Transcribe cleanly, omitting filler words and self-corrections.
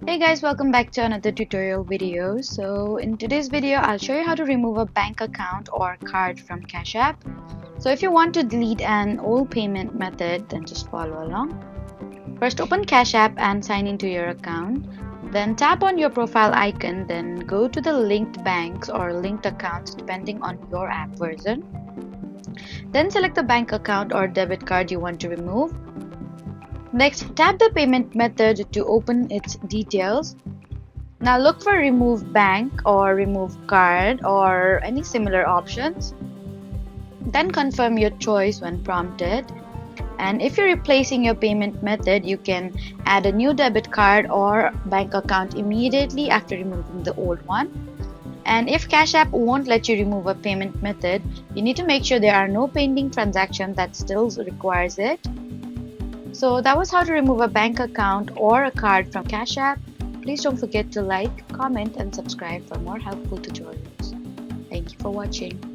Hey guys, welcome back to another tutorial video. So in today's video, I'll show you how to remove a bank account or card from Cash App. So if you want to delete an old payment method, then just follow along. First, open Cash App and sign into your account. Then tap on your profile icon, then go to the linked banks or linked accounts depending on your app version. Then select the bank account or debit card you want to remove. Next, tap the payment method to open its details. Now look for remove bank or remove card or any similar options. Then confirm your choice when prompted. And if you're replacing your payment method, you can add a new debit card or bank account immediately after removing the old one. And if Cash App won't let you remove a payment method, you need to make sure there are no pending transactions that still requires it. So that was how to remove a bank account or a card from Cash App. Please don't forget to like, comment, and subscribe for more helpful tutorials. Thank you for watching.